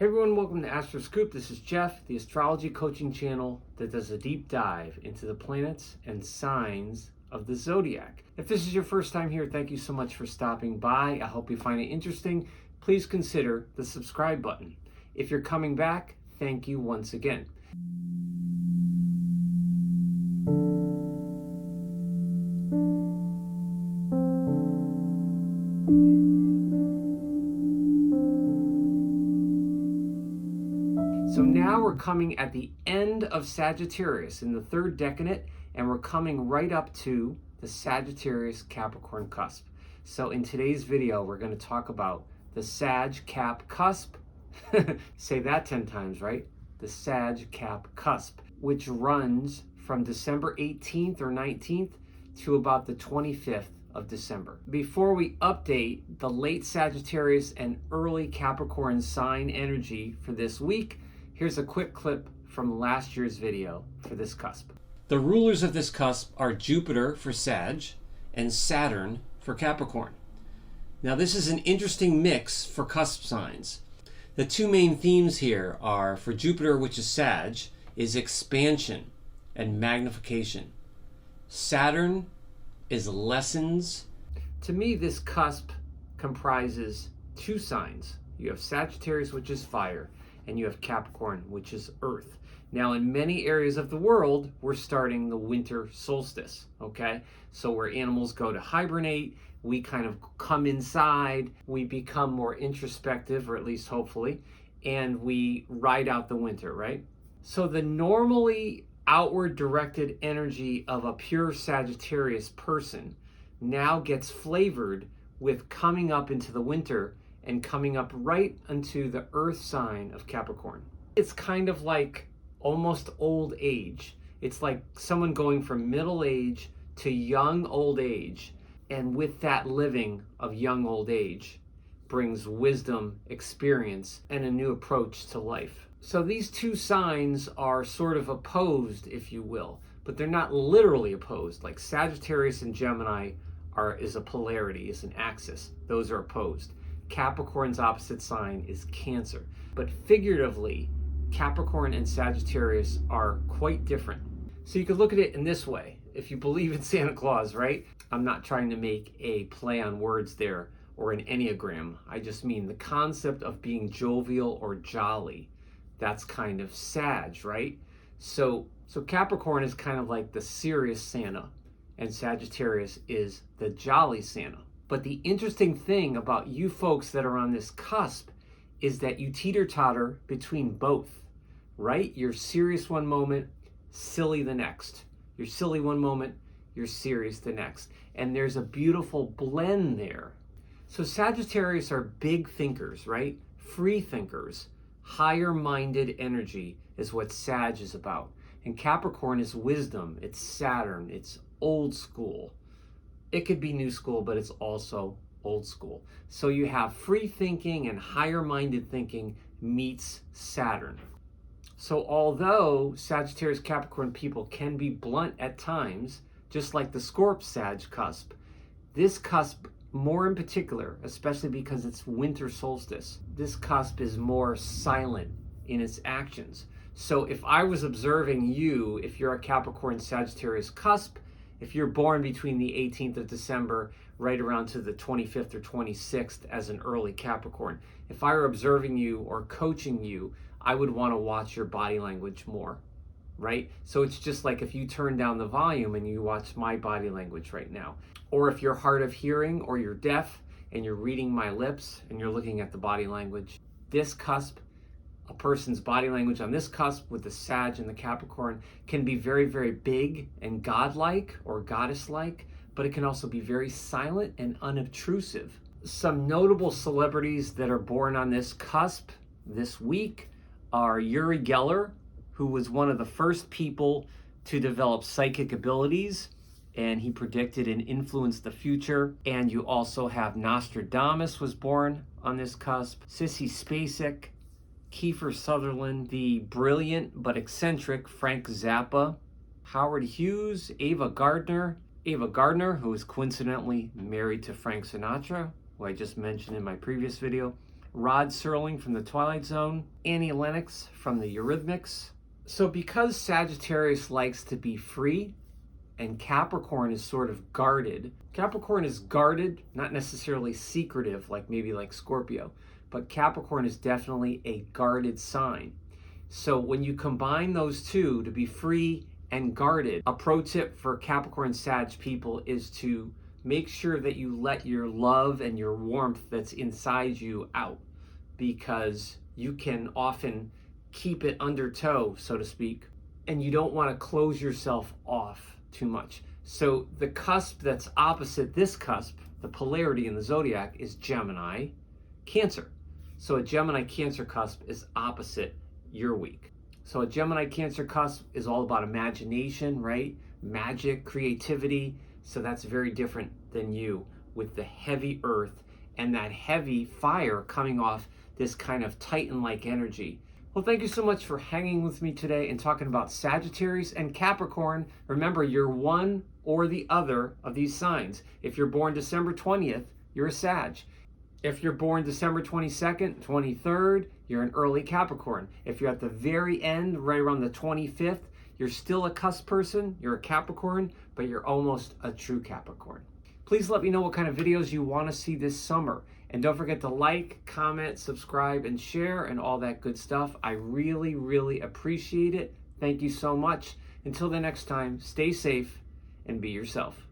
Hey everyone, welcome to Astroscoop. This is Jeff, the astrology coaching channel that does a deep dive into the planets and signs of the zodiac. If this is your first time here, thank you so much for stopping by. I hope you find it interesting. Please consider the subscribe button. If you're coming back, thank you once again. So now we're coming at the end of Sagittarius in the third decanate, and we're coming right up to the Sagittarius-Capricorn Cusp. So in today's video, we're going to talk about the Sag-Cap Cusp. Say that 10 times, right? The Sag-Cap Cusp, which runs from December 18th or 19th to about the 25th of December. Before we update the late Sagittarius and early Capricorn sign energy for this week, here's a quick clip from last year's video for this cusp. The rulers of this cusp are Jupiter for Sag and Saturn for Capricorn. Now this is an interesting mix for cusp signs. The two main themes here are, for Jupiter, which is Sag, is expansion and magnification. Saturn is lessons. To me, this cusp comprises two signs. You have Sagittarius, which is fire, and you have Capricorn, which is earth. Now, in many areas of the world, we're starting the winter solstice, okay? So where animals go to hibernate, we kind of come inside, we become more introspective, or at least hopefully, and we ride out the winter, right? So the normally outward directed energy of a pure Sagittarius person now gets flavored with coming up into the winter and coming up right into the earth sign of Capricorn. It's kind of like almost old age. It's like someone going from middle age to young old age. And with that living of young old age brings wisdom, experience, and a new approach to life. So these two signs are sort of opposed, if you will, but they're not literally opposed. Like Sagittarius and Gemini is a polarity, is an axis. Those are opposed. Capricorn's opposite sign is Cancer. But figuratively, Capricorn and Sagittarius are quite different. So you could look at it in this way. If you believe in Santa Claus, right? I'm not trying to make a play on words there or an Enneagram. I just mean the concept of being jovial or jolly. That's kind of Sag, right? So Capricorn is kind of like the serious Santa, and Sagittarius is the jolly Santa. But the interesting thing about you folks that are on this cusp is that you teeter-totter between both, right? You're serious one moment, silly the next. You're silly one moment, you're serious the next. And there's a beautiful blend there. So Sagittarius are big thinkers, right? Free thinkers. Higher-minded energy is what Sag is about. And Capricorn is wisdom. It's Saturn. It's old school. It could be new school, but it's also old school. So you have free thinking and higher-minded thinking meets Saturn. So although Sagittarius Capricorn people can be blunt at times, just like the Scorp-Sag cusp, this cusp more in particular, especially because it's winter solstice, this cusp is more silent in its actions. So if I was observing you, if you're a Capricorn Sagittarius cusp, if you're born between the 18th of December right around to the 25th or 26th as an early Capricorn, if I were observing you or coaching you, I would want to watch your body language more, right? So it's just like if you turn down the volume and you watch my body language right now. Or if you're hard of hearing or you're deaf and you're reading my lips and you're looking at the body language, this cusp, a person's body language on this cusp with the Sag and the Capricorn can be very, very big and godlike or goddess-like, but it can also be very silent and unobtrusive. Some notable celebrities that are born on this cusp this week are Uri Geller, who was one of the first people to develop psychic abilities, and he predicted and influenced the future. And you also have Nostradamus was born on this cusp, Sissy Spacek, Kiefer Sutherland, the brilliant but eccentric Frank Zappa, Howard Hughes, Ava Gardner, who is coincidentally married to Frank Sinatra, who I just mentioned in my previous video, Rod Serling from the Twilight Zone, Annie Lennox from the Eurythmics. So because Sagittarius likes to be free and Capricorn is sort of guarded, Capricorn is guarded, not necessarily secretive like Scorpio, but Capricorn is definitely a guarded sign. So when you combine those two to be free and guarded, a pro tip for Capricorn Sag people is to make sure that you let your love and your warmth that's inside you out, because you can often keep it under tow, so to speak, and you don't want to close yourself off too much. So the cusp that's opposite this cusp, the polarity in the zodiac, is Gemini, Cancer. So a Gemini Cancer cusp is opposite your week. So a Gemini Cancer cusp is all about imagination, right? Magic, creativity. So that's very different than you, with the heavy earth and that heavy fire coming off this kind of Titan-like energy. Well, thank you so much for hanging with me today and talking about Sagittarius and Capricorn. Remember, you're one or the other of these signs. If you're born December 20th, you're a Sag. If you're born December 22nd, 23rd, you're an early Capricorn. If you're at the very end, right around the 25th, you're still a cusp person, you're a Capricorn, but you're almost a true Capricorn. Please let me know what kind of videos you want to see this summer. And don't forget to like, comment, subscribe, and share, and all that good stuff. I really, really appreciate it. Thank you so much. Until the next time, stay safe and be yourself.